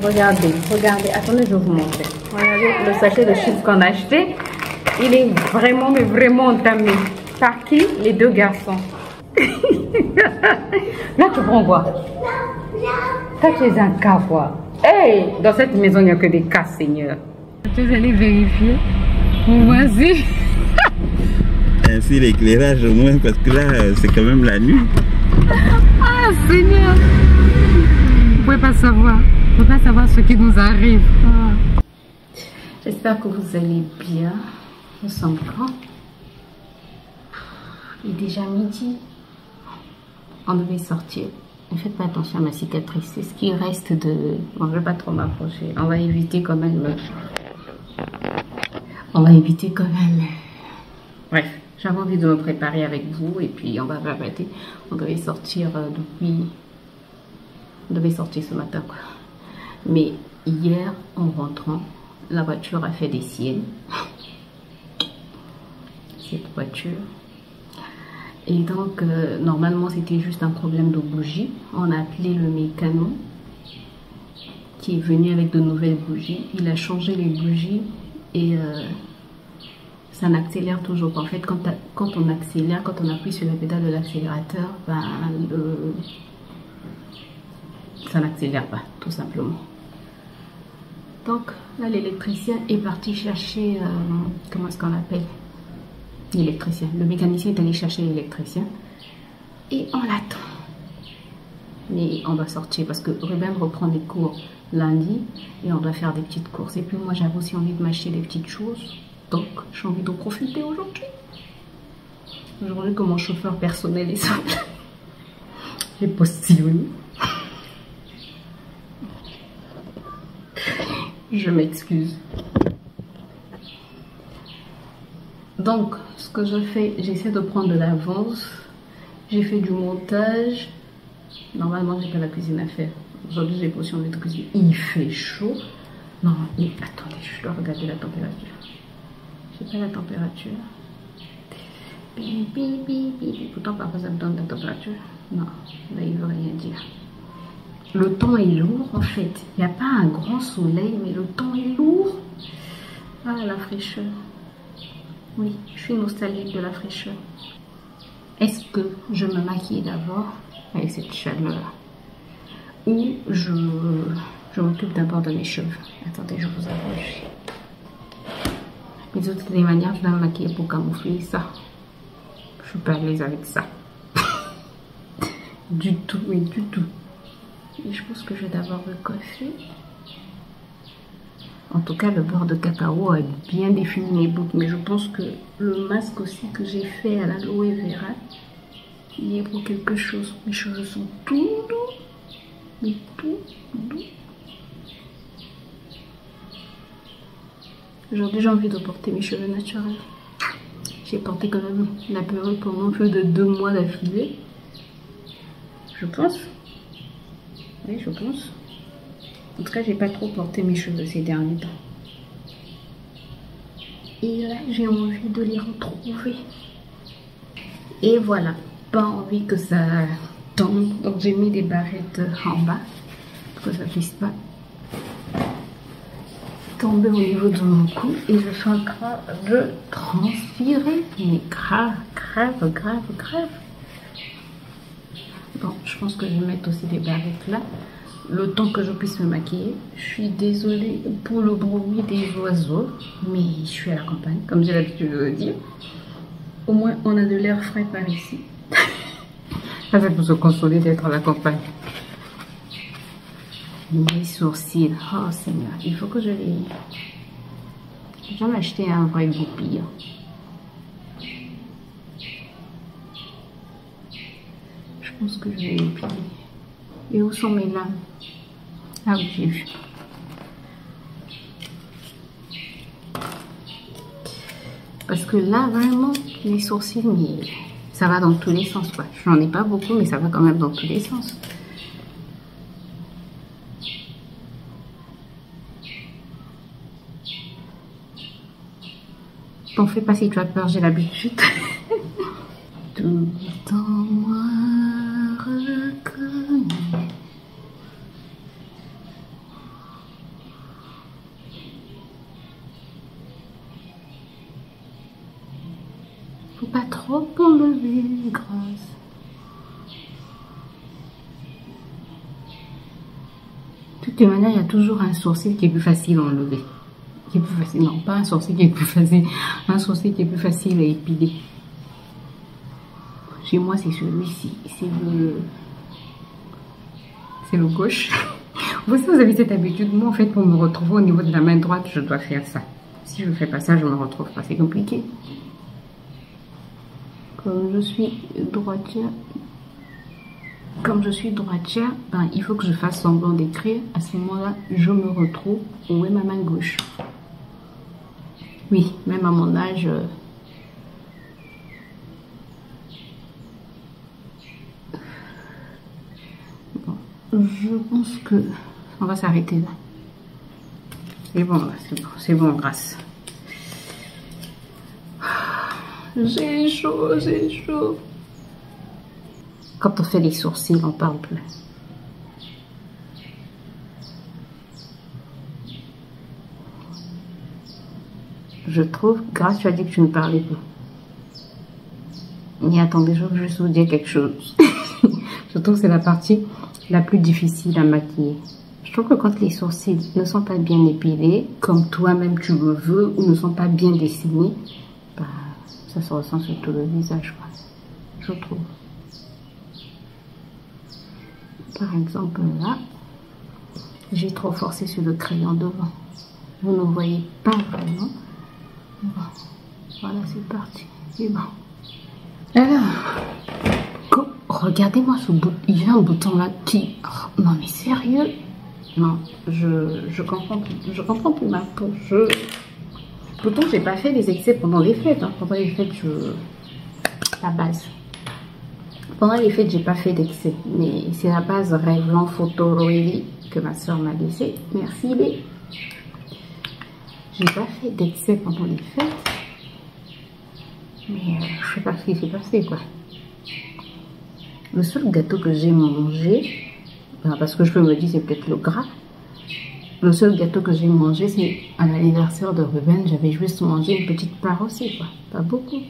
Regardez, regardez. Attendez, je vais vous montrer. Regardez le sachet de chips qu'on a acheté. Il est vraiment, mais vraiment entamé. Par qui? Les deux garçons. Là, tu prends quoi? Ça, tu es un cas, quoi. Hey! Dans cette maison, il n'y a que des cas, Seigneur. Vous allez vérifier. Vous voici. Ainsi, l'éclairage au moins, parce que là, c'est quand même la nuit. Ah, Seigneur! Vous ne pouvez pas savoir. Vous ne pouvez pas savoir ce qui nous arrive. Ah. J'espère que vous allez bien. Nous sommes quand? Il est déjà midi. On devait sortir. Ne faites pas attention à ma cicatrice. C'est ce qui reste de... Bon, je ne vais pas trop m'approcher. On va éviter quand même... On va éviter quand même... Bref, j'avais envie de me préparer avec vous et puis on va arrêter. On devait sortir depuis... On devait sortir ce matin, quoi. Mais hier, en rentrant, la voiture a fait des siennes. Cette voiture. Et donc, normalement, c'était juste un problème de bougie. On a appelé le mécano qui est venu avec de nouvelles bougies. Il a changé les bougies et ça n'accélère toujours pas. En fait, quand on accélère, quand on appuie sur la pédale de l'accélérateur, ben, ça n'accélère pas, tout simplement. Donc, là, l'électricien est parti chercher, comment est-ce qu'on appelle? L'électricien. Le mécanicien est allé chercher l'électricien et on l'attend. Mais on doit sortir parce que Ruben reprend des cours lundi et on doit faire des petites courses. Et puis moi, j'avais aussi envie de m'acheter des petites choses. Donc, j'ai envie de profiter aujourd'hui. Aujourd'hui, que mon chauffeur personnel est simple. J'ai postillonné. Je m'excuse. Donc, ce que je fais, j'essaie de prendre de l'avance. J'ai fait du montage. Normalement, j'ai pas la cuisine à faire. Aujourd'hui, j'ai pas envie de cuisiner. Il fait chaud. Non, mais attendez, je dois regarder la température. J'ai pas la température. Pourtant, parfois, ça me donne la température. Non, là, il veut rien dire. Le temps est lourd, en fait. Il n'y a pas un grand soleil, mais le temps est lourd. Ah, la fraîcheur. Oui, je suis nostalgique de la fraîcheur. Est-ce que je me maquille d'abord avec cette chaleur ou je m'occupe d'abord de mes cheveux? Attendez, je vous arrange. Mais de toutes les manières, je dois me maquiller pour camoufler ça. Je suis pas à l'aise avec ça. Du tout, mais du tout. Et je pense que je vais d'abord me coiffer. En tout cas, le beurre de cacao a bien défini mes boucles. Mais je pense que le masque aussi que j'ai fait à l'aloe vera, il est pour quelque chose. Mes cheveux sont tout doux. Mais tout doux. Aujourd'hui, j'ai envie de porter mes cheveux naturels. J'ai porté quand même la perruque pendant plus de 2 mois d'affilée. Je pense. Oui, je pense. En tout cas, j'ai pas trop porté mes cheveux ces derniers temps. Et là, j'ai envie de les retrouver. Et voilà, pas envie que ça tombe. Donc, j'ai mis des barrettes en bas pour que ça ne puisse pas tomber au niveau de mon cou. Et je suis en train de transpirer. Mais grave, grave, grave, grave. Bon, je pense que je vais mettre aussi des barrettes là. Le temps que je puisse me maquiller. Je suis désolée pour le bruit des oiseaux, mais je suis à la campagne, comme j'ai l'habitude de le dire. Au moins, on a de l'air frais par ici. Ça, c'est pour se consoler d'être à la campagne. Mes sourcils, oh Seigneur, il faut que je les... Je vais m'acheter un vrai goupillon. Je pense que je vais les plier. Et où sont mes lames? Ah oui, j'ai vu. Parce que là, vraiment, les sourcils, mais ça va dans tous les sens, quoi. J'en ai pas beaucoup, mais ça va quand même dans tous les sens. T'en fais pas si tu as peur, j'ai l'habitude. Tout en moi reconnaît Faut pas trop enlever, grâce. De toute manière, il y a toujours un sourcil qui est plus facile à enlever. Qui est plus facile, non, pas un sourcil qui est plus facile. Un sourcil qui est plus facile à épiler. Chez moi, c'est celui-ci. C'est le gauche. Vous aussi, vous avez cette habitude. Moi, en fait, pour me retrouver au niveau de la main droite, je dois faire ça. Si je ne fais pas ça, je me retrouve pas. C'est compliqué. Comme je suis droitière, ben, il faut que je fasse semblant d'écrire. À ce moment-là, je me retrouve où est ma main gauche. Oui, même à mon âge... Bon, je pense que on va s'arrêter là. C'est bon, là, c'est bon, grâce. J'ai chaud, j'ai chaud. Quand on fait les sourcils, on parle plus. Je trouve, grâce, tu as dit que tu ne parlais plus. Mais attendez, je veux juste vous dire quelque chose. Je trouve que c'est la partie la plus difficile à maquiller. Je trouve que quand les sourcils ne sont pas bien épilés, comme toi-même tu le veux, ou ne sont pas bien dessinés, bah, ça se ressent sur tout le visage, quoi. Je trouve. Par exemple, là, j'ai trop forcé sur le crayon devant. Vous ne voyez pas vraiment. Bon, voilà, c'est parti. C'est bon. Alors, regardez-moi ce bouton. Il y a un bouton là qui... Oh, non mais sérieux? Non, je comprends plus ma peau. Pourtant, j'ai pas fait des excès pendant les fêtes. Hein. Pendant les fêtes, la base. Pendant les fêtes, j'ai pas fait d'excès. Mais c'est la base Revlon Photo Royally que ma soeur m'a laissé. Merci, Lé. J'ai pas fait d'excès pendant les fêtes. Mais je sais pas ce qui s'est passé, quoi. Le seul gâteau que j'ai mangé, parce que je me dis c'est peut-être le gras. Le seul gâteau que j'ai mangé, c'est à l'anniversaire de Ruben. J'avais juste mangé une petite part aussi, quoi. Pas beaucoup.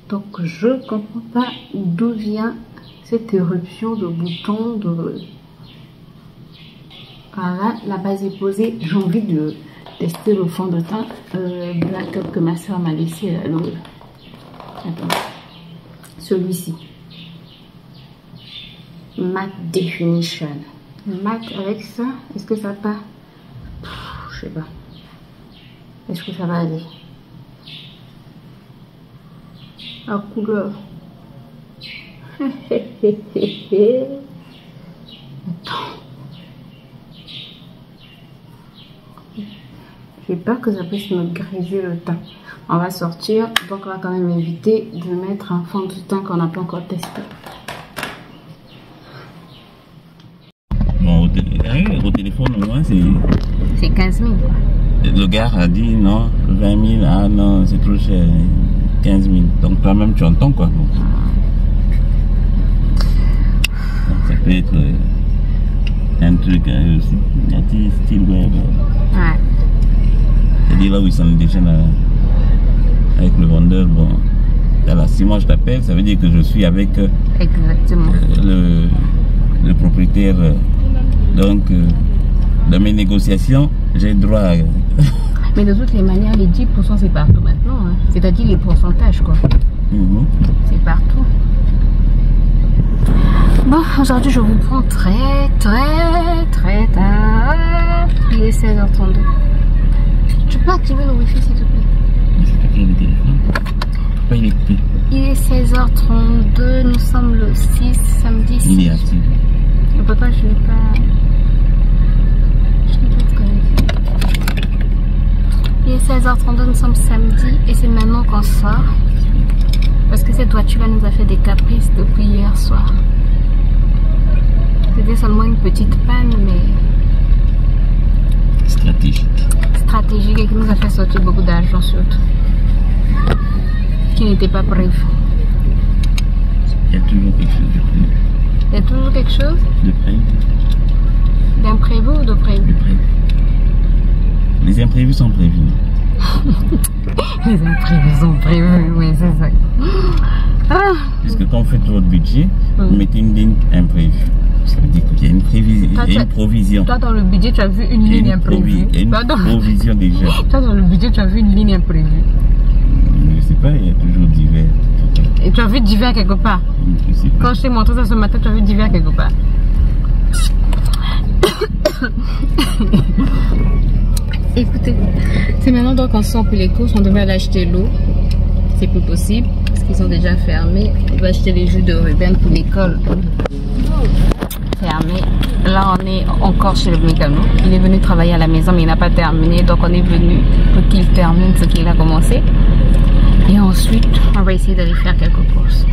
Donc je comprends pas d'où vient cette éruption de boutons. Voilà, la base est posée. J'ai envie de tester le fond de teint Black Up que ma soeur m'a laissé à l'eau. Attends. Celui-ci. Matte Definition. Matte avec ça, est-ce que ça part? Je sais pas. Est-ce que ça va aller? La couleur. Attends. J'ai peur que ça puisse me griser le teint. On va sortir, donc on va quand même éviter de mettre un fond de teint qu'on n'a pas encore testé. Bon, au téléphone, moi, c'est 15 000. Le gars a dit non, 20 000, ah non, c'est trop cher, 15 000. Donc toi-même, tu entends quoi. Bon. Ça peut être un truc aussi, un petit style web. Ouais. C'est-à-dire là où ils sont déjà là, avec le vendeur, bon. Là, si moi je t'appelle, ça veut dire que je suis avec exactement. Le propriétaire. Donc, dans mes négociations, j'ai droit à... Mais de toutes les manières, les 10% c'est partout maintenant. Hein. C'est-à-dire les pourcentages, quoi. C'est partout. Bon, aujourd'hui, je vous prends très tard. Il est 16h32. Tu peux activer le wifi, s'il te plaît? C'est pas le téléphone. Pourquoi il est coupé? Il est 16h32. Nous sommes le 6, samedi 6. Il est actif. Pourquoi je ne l'ai pas... Il est 16h32, nous sommes samedi et c'est maintenant qu'on sort. Parce que cette voiture-là nous a fait des caprices depuis hier soir. C'était seulement une petite panne, mais... stratégique et qui nous a fait sortir beaucoup d'argent surtout. Qui n'était pas prévu. Il y a toujours quelque chose de prévu. Il y a toujours quelque chose de prévu. D'imprévu ou de prévu? De prévu. Les imprévus sont prévus. Les imprévus sont prévus, oui, c'est ça. Ah. Puisque quand vous faites votre budget, vous mettez une ligne imprévue. Ça veut dire qu'il y a une, provision. Toi, dans le budget, tu as vu une ligne imprévue. Il y a une provision déjà. Toi, dans le budget, tu as vu une ligne imprévue. Je ne sais pas, il y a toujours divers. Et tu as vu divers quelque part? Je sais pas. Quand je t'ai montré ça ce matin, tu as vu divers quelque part. Écoutez, c'est maintenant donc on sort pour les courses, on devait aller acheter l'eau. C'est plus possible parce qu'ils sont déjà fermés. On va acheter les jus de Ruben pour l'école. Fermé. Là, on est encore chez le mécano. Il est venu travailler à la maison, mais il n'a pas terminé. Donc, on est venu pour qu'il termine ce qu'il a commencé. Et ensuite, on va essayer d'aller faire quelques courses.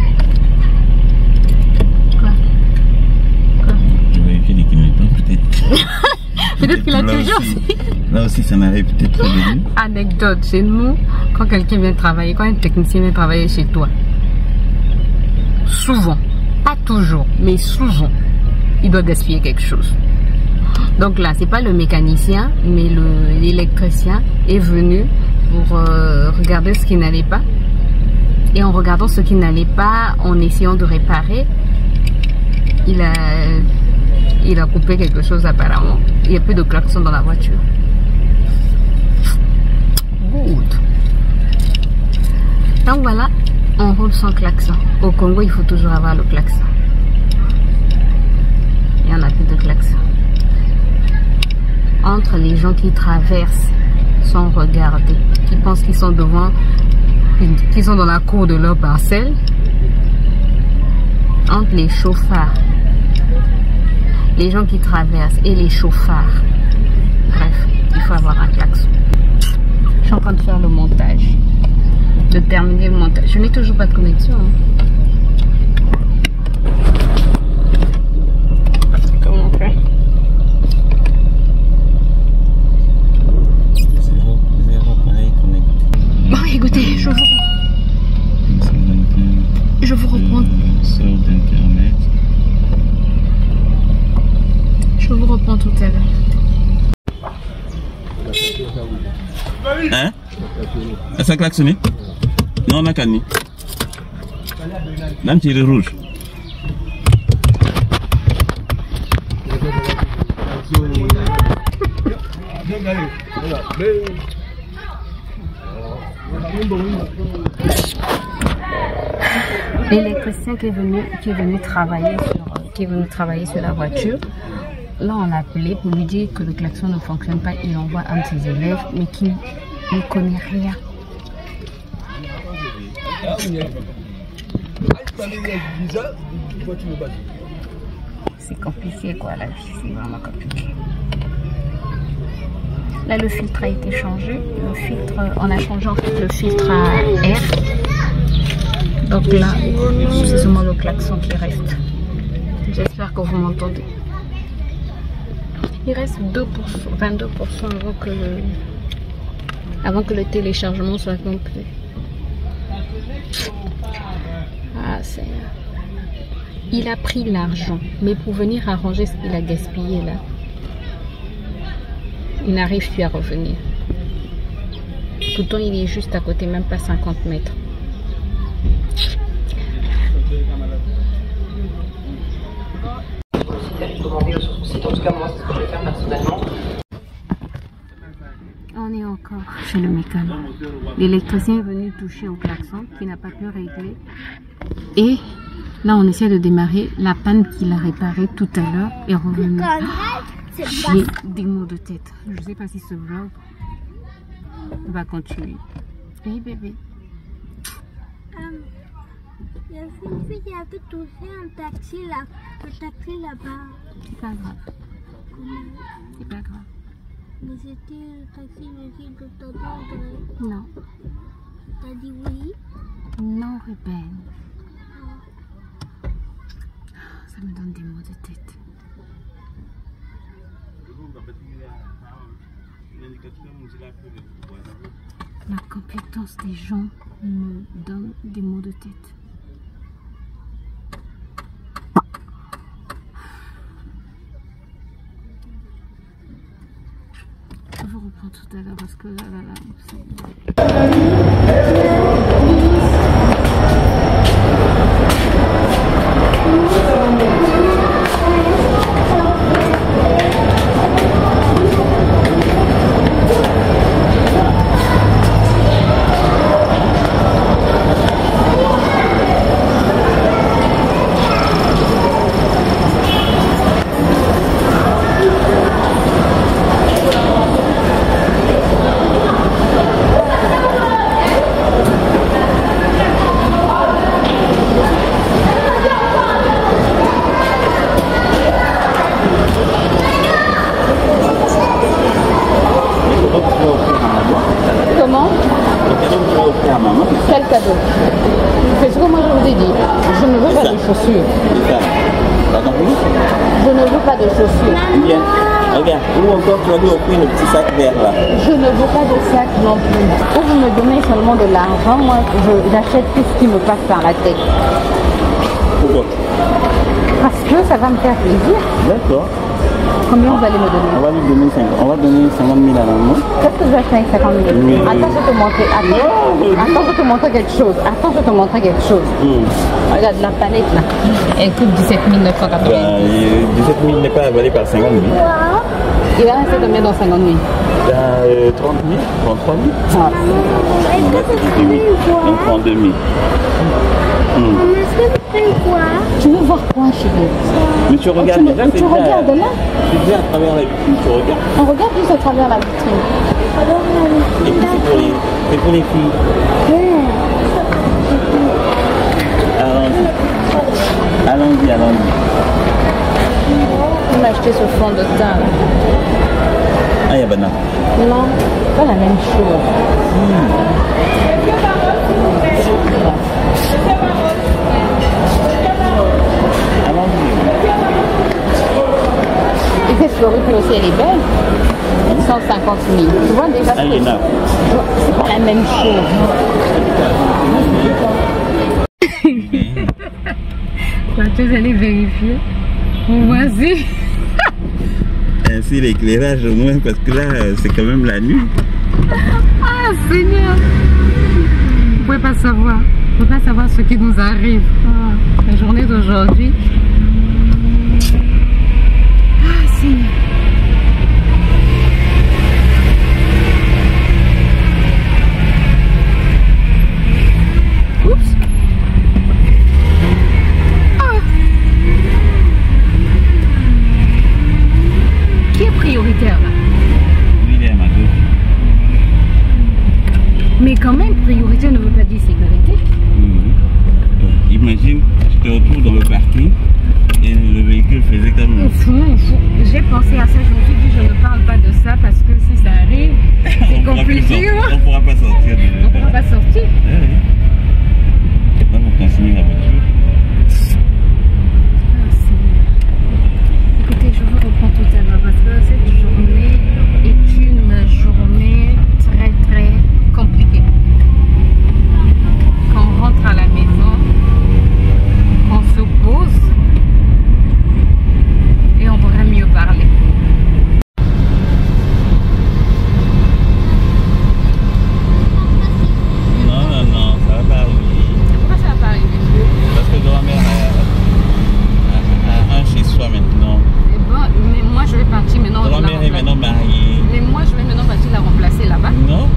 Quoi? Je vais vérifier les clignotants, peut-être. Peut-être qu'il a toujours. Là aussi, ça n'arrive peut-être pas de lui. Anecdote, chez nous, quand quelqu'un vient travailler, quand un technicien vient travailler chez toi, souvent, pas toujours, mais souvent, il doit gaspiller quelque chose. Donc là, c'est pas le mécanicien, mais l'électricien est venu pour regarder ce qui n'allait pas. Et en regardant ce qui n'allait pas, en essayant de réparer, il a coupé quelque chose apparemment. Il n'y a plus de klaxon dans la voiture. Good. Donc voilà, on roule sans klaxon. Au Congo, il faut toujours avoir le klaxon. Il n'y en a plus de klaxon. Entre les gens qui traversent sans regarder, qui pensent qu'ils sont devant, qu'ils sont dans la cour de leur parcelle, entre les chauffards, les gens qui traversent et les chauffards, bref, il faut avoir un klaxon. Je suis en train de faire le montage, de terminer le montage. Je n'ai toujours pas de connexion. Comment faire? Zéro pareil connecté. Bon, écoutez, je vous reprends. Sort d'internet. Je vous reprends tout à l'heure. Hein? Ça a klaxonné? Non, on a canné. Là, c'est le rouge. L'électricien qui est venu travailler sur la voiture, là on l'a appelé pour lui dire que le klaxon ne fonctionne pas. Il envoie un de ses élèves mais qui ne connaît rien. C'est compliqué quoi, la vie, c'est vraiment compliqué. Là le filtre a été changé, on a changé en fait le filtre à air. Donc là, c'est seulement le klaxon qui reste. J'espère que vous m'entendez. Il reste 2%, 22% avant que le téléchargement soit complet. Ah, Seigneur. Il a pris l'argent, mais pour venir arranger ce qu'il a gaspillé là, il n'arrive plus à revenir. Pourtant, il est juste à côté, même pas 50 mètres. On est encore chez le mécano. L'électricien est venu toucher au klaxon qui n'a pas pu régler. Et là, on essaie de démarrer. La panne qu'il a réparée tout à l'heure est revenue. J'ai des maux de tête. Je ne sais pas si ce vlog va continuer. Oui, bébé. Il y a une fille qui avait touché un taxi là. Le taxi là-bas. C'est pas grave. C'est pas grave. Mais c'était le taxi de tonton. Non. T'as dit oui? Non, Ruben. Ça me donne des maux de tête. La compétence des gens me donne des maux de tête. vous reprends tout à l'heure parce que là, c'est... Comment? Quel cadeau? C'est ce que moi je vous ai dit. Je ne veux pas de chaussures. Je ne veux pas de chaussures. Bien. Regarde, ou encore tu vas lui offrir le petit sac vert là. Je ne veux pas de sac non plus. Ou vous me donnez seulement de l'argent, moi j'achète tout ce qui me passe par la tête. Pourquoi? Parce que ça va me faire plaisir. D'accord. Combien vous allez me donner? On va lui donner 50. On va donner 50 000 à maman. Qu'est-ce que je vais faire avec 50 000? Oui. Attends, je vais te montrer. Attends, je vais te montrer quelque chose. Attends, je vais te montrer quelque chose. Regarde la palette là. Elle coûte 17 980. 17 000 n'est pas avalé par 50 000. Il va rester combien dans 50 000? 30 000, 33 000. Ah. On va se dire 8. Donc 32 000. Maman, est-ce que tu fais quoi? Tu veux voir quoi, chérie? Mais tu regardes déjà, tu regardes là? C'est bien à travers la vitrine, tu regardes. On regarde juste à travers la vitrine. Et puis c'est pour les filles. Allons-y. Allons-y. On a acheté ce fond de teint là. Ah, Yabana. Non, pas la même chose. Et cette floride aussi, elle est belle. 150 000. Tu vois déjà ce que c'est pas la même chose. Tu es allé vérifier. Voici. Ainsi l'éclairage au moins parce que là c'est quand même la nuit. Ah Seigneur. Vous ne pouvez pas savoir. Vous ne pouvez pas savoir ce qui nous arrive. La journée d'aujourd'hui. Ah Seigneur. Oups. Qui est prioritaire là? William à gauche. Mais quand même, priorité ne veut pas dire sécurité. Imagine, tu te retrouves dans le parking et le véhicule faisait comme... J'ai pensé à ça, je me suis dit je ne parle pas de ça parce que si ça arrive, c'est compliqué. On ne pourra pas sortir. On ne pourra pas sortir. Là, vous continuez la voiture. Écoutez, je vous reprends tout à l'heure parce que cette journée est une journée très très compliquée. Quand on rentre à la maison, on se pose et on pourrait mieux parler. Non, ça va pas arriver. Pourquoi ça va pas arriver? Parce que grand-mère a un chez soi maintenant. Et bon, mais moi je vais partir maintenant. Grand-mère est maintenant mariée. Mais moi je vais maintenant partir la remplacer là-bas. Non?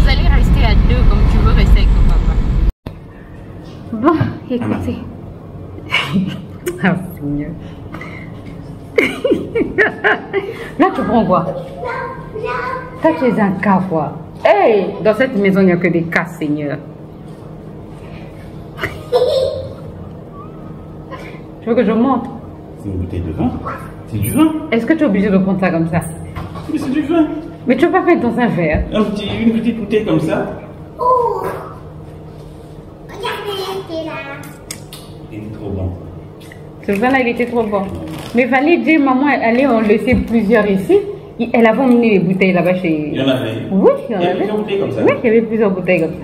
Vous allez rester à deux comme tu veux rester avec ton papa. Bon, écoutez. Ah, Seigneur. Là, tu prends quoi? Toi, tu es un cas, quoi. Hey, dans cette maison, il n'y a que des cas, Seigneur. Tu veux que je monte? C'est une bouteille de vin. C'est du vin. Est-ce que tu es obligé de prendre ça comme ça? Mais c'est du vin. Mais tu veux pas mettre dans un verre? Une petite bouteille comme ça. Oh, regardez, c'est là. Il est trop bon. Ce vin-là, il était trop bon. Mais fallait dire, maman, allez en laisser plusieurs ici. Elle avait emmené les bouteilles là-bas chez... Il y en avait. Oui, il y en Il y avait avait. plusieurs bouteilles comme ça. Oui, il y avait plusieurs bouteilles comme ça.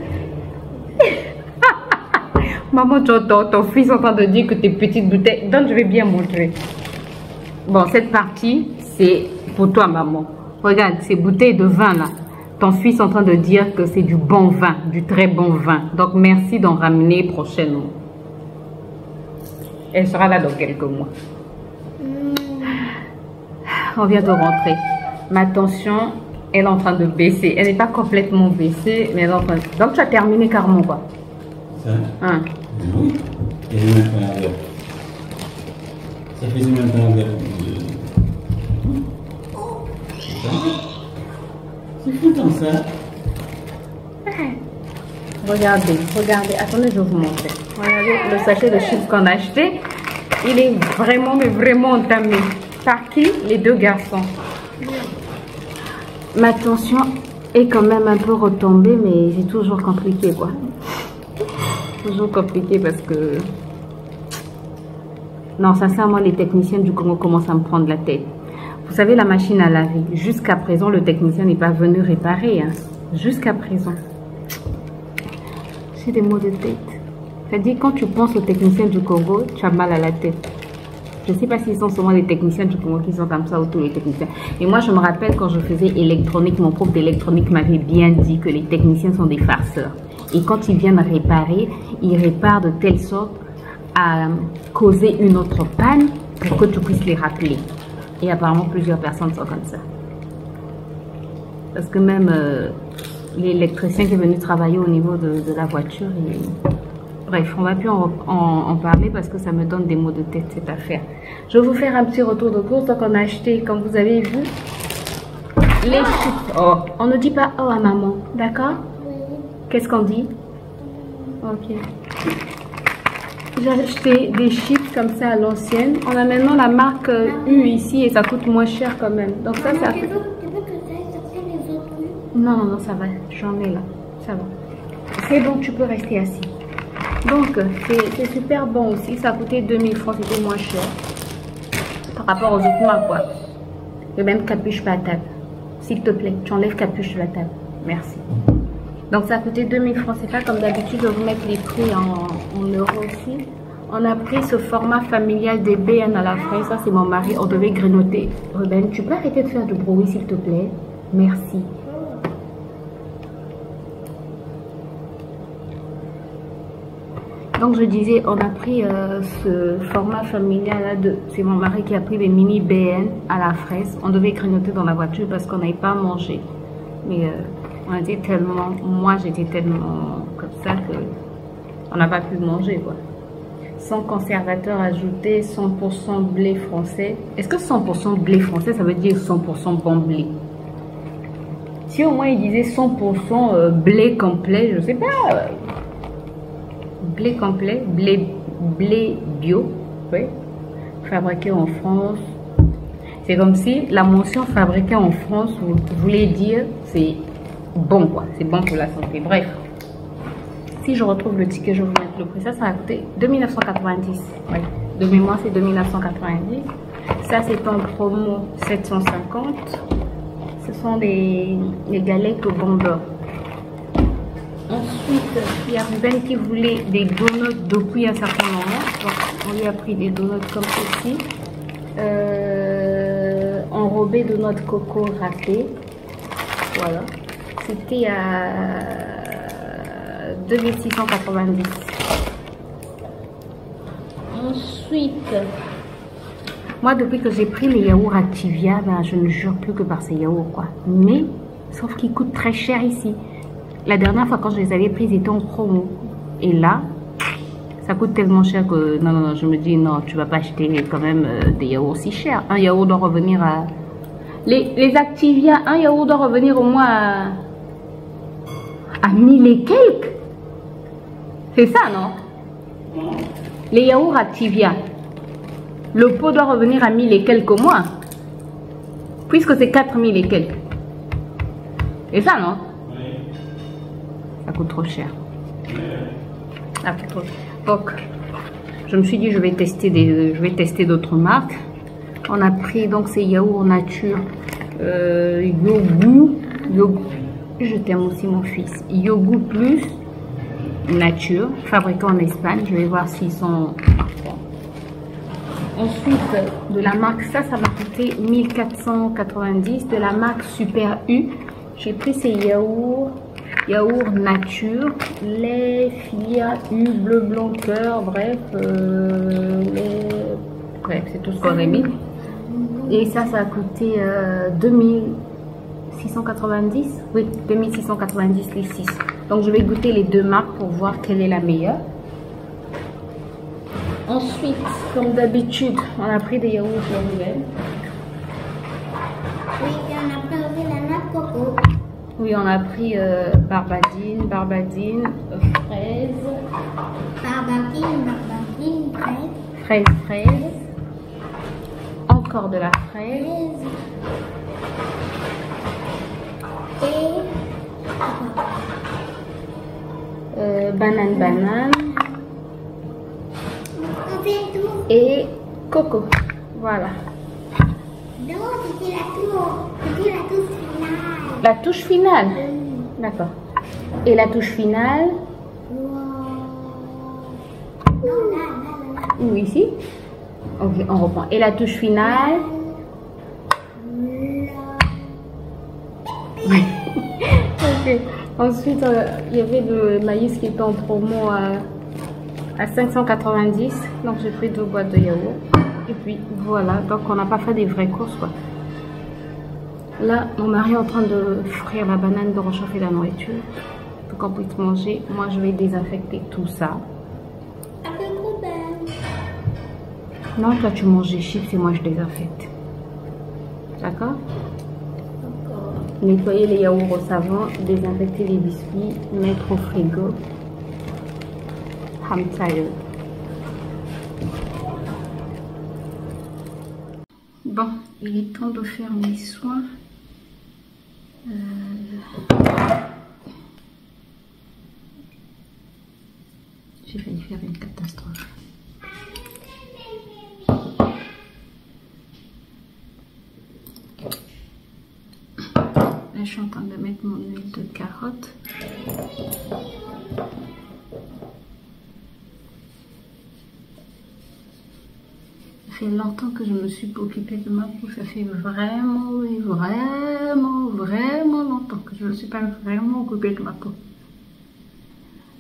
Maman, tu entends ton fils en train de dire que tes petites bouteilles... Donc, je vais bien montrer. Bon, cette partie, c'est pour toi, maman. Regarde, ces bouteilles de vin là. Ton fils est en train de dire que c'est du bon vin, du très bon vin. Donc, merci d'en ramener prochainement. Elle sera là dans quelques mois. On vient de rentrer. Ma tension, elle est en train de baisser. Elle n'est pas complètement baissée, mais elle est en train de... Donc, tu as terminé carrément, quoi. Ça? Hein? Oui. Et je vais mettre un verre. Ça faisait même pas un verre. C'est fou comme ça. Regardez, regardez. Attendez, je vais vous montrer. Regardez le sachet de chips qu'on a acheté. Il est vraiment, mais vraiment entamé. Par qui? Les deux garçons. Ma tension est quand même un peu retombée, mais c'est toujours compliqué, quoi. Toujours compliqué parce que... Non, sincèrement, les techniciens du Congo commencent à me prendre la tête. Vous savez, la machine à laver, jusqu'à présent, le technicien n'est pas venu réparer. Hein. Jusqu'à présent. J'ai des maux de tête. C'est-à-dire, quand tu penses aux techniciens du Congo, tu as mal à la tête. Je ne sais pas s'ils sont seulement les techniciens du Congo qui sont comme ça ou tous les techniciens. Et moi, je me rappelle quand je faisais électronique, mon prof d'électronique m'avait bien dit que les techniciens sont des farceurs. Et quand ils viennent réparer, ils réparent de telle sorte à causer une autre panne pour que tu puisses les rappeler. Et apparemment, plusieurs personnes sont comme ça. Parce que même l'électricien qui est venu travailler au niveau de la voiture, bref, on ne va plus en parler parce que ça me donne des maux de tête, cette affaire. Je vais vous faire un petit retour de course. Donc, on a acheté, comme vous avez vu, les chips. Oh, on ne dit pas oh à maman, d'accord? Qu'est-ce qu'on dit? Ok. J'ai acheté des chips comme ça à l'ancienne. On a maintenant la marque U ici et ça coûte moins cher quand même. Donc ça, ça fait... Tu veux que j'aille chercher les autres? Non, non, non, ça va. J'en ai là. Ça va. C'est bon, tu peux rester assis. Donc, c'est super bon aussi. Ça a coûté 2000 francs, c'était moins cher. Par rapport aux autres marques, quoi. Et même capuche pas à table. S'il te plaît, tu enlèves capuche de la table. Merci. Donc, ça a coûté 2000 francs. C'est pas comme d'habitude, je vais vous mettre les prix en euros aussi. On a pris ce format familial des BN à la fraise. Ça, c'est mon mari. On devait grignoter. Ruben, tu peux arrêter de faire du bruit, s'il te plaît? Merci. Donc, je disais, on a pris ce format familial-là. C'est mon mari qui a pris les mini BN à la fraise. On devait grignoter dans la voiture parce qu'on n'avait pas mangé. Mais... on était tellement, moi j'étais tellement comme ça que on n'a pas pu manger, quoi. Sans conservateur ajouté, 100% blé français. Est-ce que 100% blé français, ça veut dire 100% bon blé? Si au moins il disait 100% blé complet, je sais pas. Blé complet, blé bio, oui. Fabriqué en France. C'est comme si la mention fabriquée en France voulait dire c'est bon, quoi, c'est bon pour la santé. Bref, si je retrouve le ticket, je vais vous mettre le prix. Ça a coûté 2990. Oui, de mémoire, c'est 2990. Ça, c'est en promo 750. Ce sont les galettes au bon beurre. Ensuite, il y a Ruben qui voulait des donuts depuis un certain moment. Donc, on lui a pris des donuts comme ceci. Enrobés de noix de coco râpée. Voilà. C'était à 2690. Ensuite, moi depuis que j'ai pris les yaourts Activia, ben, je ne jure plus que par ces yaourts, quoi. Mais, sauf qu'ils coûtent très cher ici. La dernière fois quand je les avais pris, ils étaient en promo. Et là, ça coûte tellement cher que non, je me dis non, tu vas pas acheter quand même des yaourts si chers. Un yaourt doit revenir à... Les Activia, un yaourt doit revenir au moins à 1000 et quelques. C'est ça, non? Les yaourts Activia, le pot doit revenir à 1000 et quelques au moins. Puisque c'est 4000 et quelques. C'est ça, non? Ça coûte trop cher. Ça coûte trop cher. Donc, je me suis dit, je vais tester d'autres marques. On a pris donc ces yaourts nature Yogout. Je t'aime aussi mon fils. Yogout Plus Nature, fabriqué en Espagne. Je vais voir s'ils sont parfaits. Ensuite, de la marque, ça m'a coûté 1490. De la marque Super U, j'ai pris ces yaourts nature, lait, filia, U, bleu, blanc, cœur, bref, bref, c'est tout ce qu'on a mis. Et ça a coûté 2690. Oui, 2690 les 6. Donc je vais goûter les deux marques pour voir quelle est la meilleure. Ensuite, comme d'habitude, on a pris des yaourts nouvelles. Oui, on a pris aussi la noix de coco. Oui, on a pris barbadine, fraise. Encore de la fraise. Et banane. on fait tout. Et coco. Voilà. Non, c'était la touche finale. La touche finale. D'accord. Et la touche finale? Non, là. Ou ici? Ok, on reprend. Et la touche finale? Oui. Ok. Ensuite, il y avait le maïs qui était en promo à 590. Donc, j'ai pris 2 boîtes de yaourt. Et puis, voilà. Donc, on n'a pas fait des vraies courses, quoi. Là, mon mari est en train de frire la banane, de réchauffer la nourriture pour qu'on puisse manger. Moi, je vais désinfecter tout ça. Non, toi, tu manges des chips et moi, je désinfecte. D'accord? Nettoyer les yaourts au savon, désinfecter les biscuits, mettre au frigo. I'm tired. Bon, il est temps de faire mes soins. J'ai failli faire une catastrophe. Là, je suis en train de mettre mon huile de carotte. Ça fait longtemps que je me suis occupée de ma peau. Ça fait vraiment longtemps que je ne me suis pas vraiment occupée de ma peau.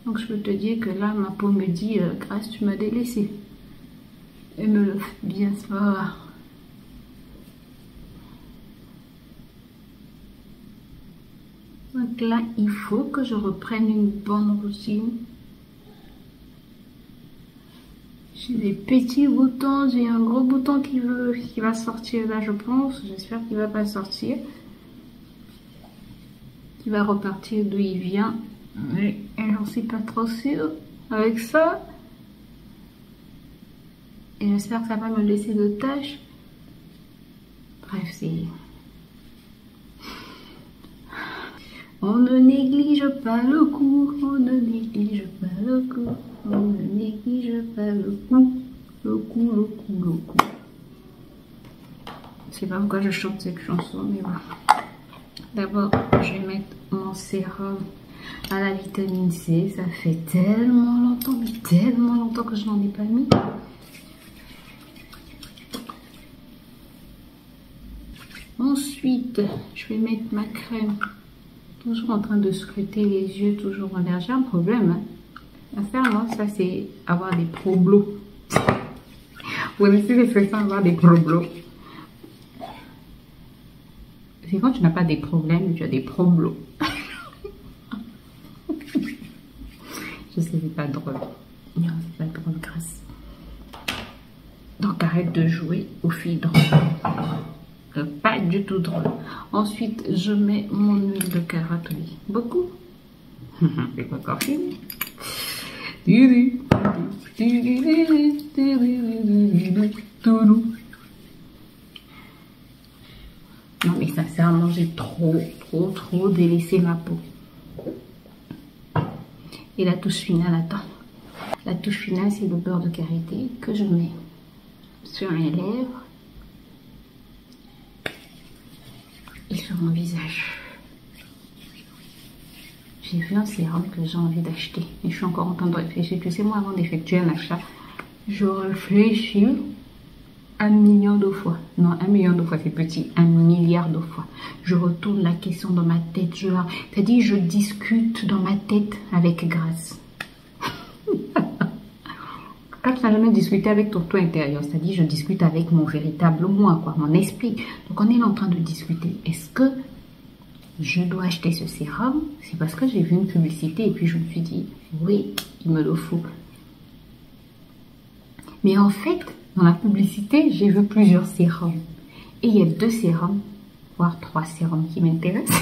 Donc je peux te dire que là, ma peau me dit Grâce, tu m'as délaissée. Et me le fait bien savoir. Donc là, il faut que je reprenne une bonne routine. J'ai des petits boutons, j'ai un gros bouton qui va sortir là, je pense. J'espère qu'il ne va pas sortir. Qui va repartir d'où il vient. Mais j'en suis pas trop sûre avec ça. Et j'espère que ça va me laisser de taches. Bref, c'est... On ne néglige pas le coup, on ne néglige pas le coup, on ne néglige pas le coup, le coup. Je sais pas pourquoi je chante cette chanson, mais bon. D'abord, je vais mettre mon sérum à la vitamine C. Ça fait tellement longtemps que je n'en ai pas mis. Ensuite, je vais mettre ma crème. Toujours en train de scruter les yeux, toujours en l'air. J'ai un problème. Hein. Sincèrement, ça c'est avoir des problèmes. Oui, mais c'est ça, avoir des problèmes. C'est quand tu n'as pas des problèmes, tu as des problèmes. Je sais, c'est pas drôle. Non, c'est pas drôle, grâce. Donc arrête de jouer aux filles drôles. Pas du tout drôle. Ensuite, je mets mon huile de carotte, oui. Beaucoup. C'est pas encore fini. Non mais sincèrement, j'ai trop délaissé ma peau. Et la touche finale, attends. La touche finale, c'est le beurre de karité que je mets sur mes lèvres. mon visage. J'ai vu un sérum que j'ai envie d'acheter. Et je suis encore en train de réfléchir. Tu sais, moi, avant d'effectuer un achat, je réfléchis 1 million de fois. Non, 1 million de fois, c'est petit. 1 milliard de fois. Je retourne la question dans ma tête. C'est-à-dire, je discute dans ma tête avec Grâce. Quand tu n'as jamais discuté avec ton toi intérieur, c'est-à-dire, je discute avec mon véritable moi, quoi, mon esprit. Donc, on est là en train de discuter. Est-ce que je dois acheter ce sérum? C'est parce que j'ai vu une publicité et puis je me suis dit, oui, il me le faut. Mais en fait, dans la publicité, j'ai vu plusieurs sérums. Et il y a 2 sérums, voire 3 sérums qui m'intéressent.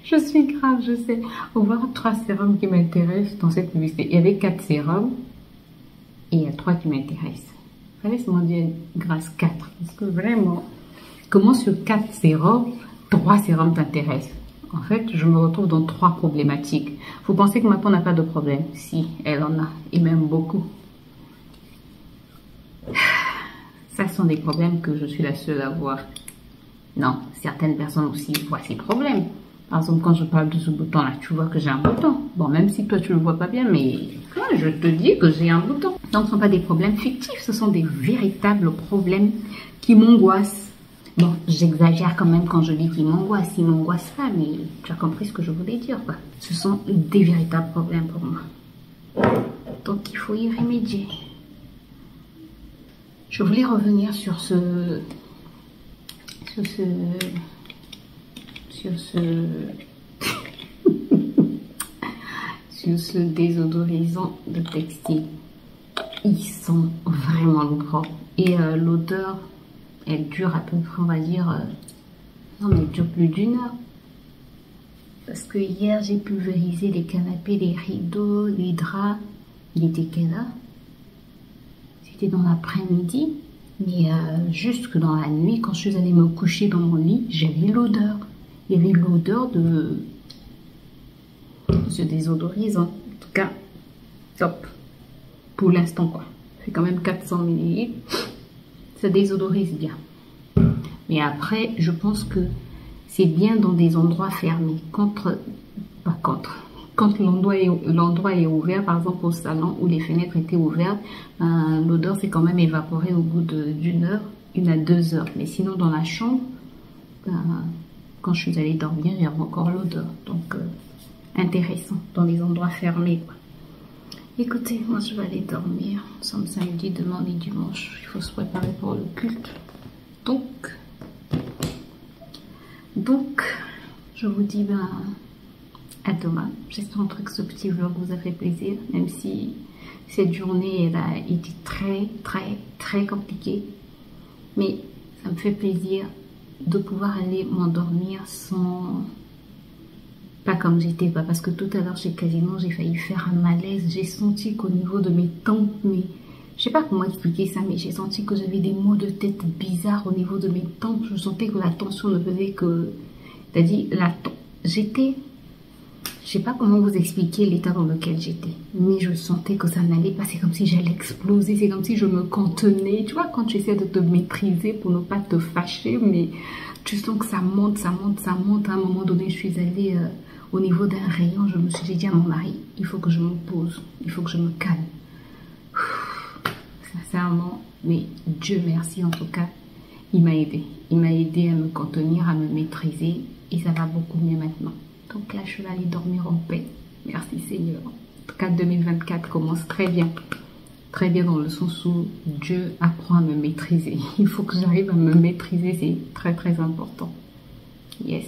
Je suis grave, je sais. Voire 3 sérums qui m'intéressent dans cette publicité. Il y avait 4 sérums et il y a 3 qui m'intéressent. Laisse-moi dire grâce 4. Parce que vraiment, comment sur 4 sérums, 3 sérums t'intéressent? En fait, je me retrouve dans 3 problématiques. Vous pensez que ma peau n'a pas de problème? Si, elle en a. Et même beaucoup. Ça sont des problèmes que je suis la seule à voir. Non, certaines personnes aussi voient ces problèmes. Par exemple, quand je parle de ce bouton-là, tu vois que j'ai un bouton. Bon, même si toi, tu ne le vois pas bien, mais je te dis que j'ai un bouton. Donc, ce ne sont pas des problèmes fictifs. Ce sont des véritables problèmes qui m'angoissent. Bon, j'exagère quand même quand je dis qu'ils m'angoissent. Ils ne m'angoissent pas, mais tu as compris ce que je voulais dire, quoi. Ce sont des véritables problèmes pour moi. Donc, il faut y remédier. Je voulais revenir sur ce désodorisant de textile. Ils sont vraiment gros. Et l'odeur, elle dure à peu près, on va dire, non mais elle dure plus d'1 heure. Parce que hier, j'ai pulvérisé les canapés, les rideaux, les draps. Il était quelle heure? C'était dans l'après-midi. Mais juste que dans la nuit, quand je suis allée me coucher dans mon lit, j'avais l'odeur. Il y avait l'odeur de ce désodorisant. En tout cas, top. Pour l'instant, quoi. C'est quand même 400 ml. Ça désodorise bien. Mais après, je pense que c'est bien dans des endroits fermés. Quand l'endroit est ouvert, par exemple au salon où les fenêtres étaient ouvertes, l'odeur s'est quand même évaporée au bout d'1 heure, 1 à 2 heures. Mais sinon, dans la chambre, quand je suis allée dormir, il y avait encore l'odeur. Donc, intéressant, dans les endroits fermés, quoi. Écoutez, moi je vais aller dormir. Nous sommes samedi, demain on est dimanche. Il faut se préparer pour le culte. Donc, je vous dis à demain. J'espère que ce petit vlog vous a fait plaisir, même si cette journée elle a été très compliquée. Mais ça me fait plaisir de pouvoir aller m'endormir sans... Pas comme j'étais, pas parce que tout à l'heure chez Casino, j'ai failli faire un malaise. J'ai senti qu'au niveau de mes tempes, mais je sais pas comment expliquer ça, mais j'ai senti que j'avais des maux de tête bizarres au niveau de mes tempes. Je sentais que la tension ne faisait que... C'est-à-dire, j'étais... Je sais pas comment vous expliquer l'état dans lequel j'étais, mais je sentais que ça n'allait pas. C'est comme si j'allais exploser, c'est comme si je me contenais. Tu vois, quand tu essaies de te maîtriser pour ne pas te fâcher, mais tu sens que ça monte. À un moment donné, je suis allée au niveau d'un rayon. J'ai dit à mon mari, il faut que je me pose, il faut que je me calme. Sincèrement, mais Dieu merci en tout cas, il m'a aidé. Il m'a aidé à me contenir, à me maîtriser et ça va beaucoup mieux maintenant. Donc là, je vais aller dormir en paix. Merci Seigneur. En tout cas, 2024 commence très bien. Très bien dans le sens où Dieu apprend à me maîtriser. Il faut que j'arrive à me maîtriser. C'est très important. Yes.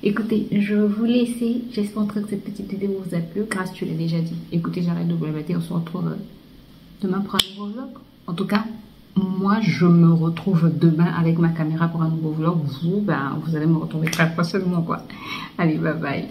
Écoutez, je vais vous laisser. J'espère que cette petite vidéo vous a plu. Grâce, tu l'as déjà dit. Écoutez, j'arrête de vous la mettre. On se retrouve demain pour un nouveau vlog. En tout cas, moi, je me retrouve demain avec ma caméra pour un nouveau vlog. Vous, vous allez me retrouver très prochainement, quoi. Allez, bye bye.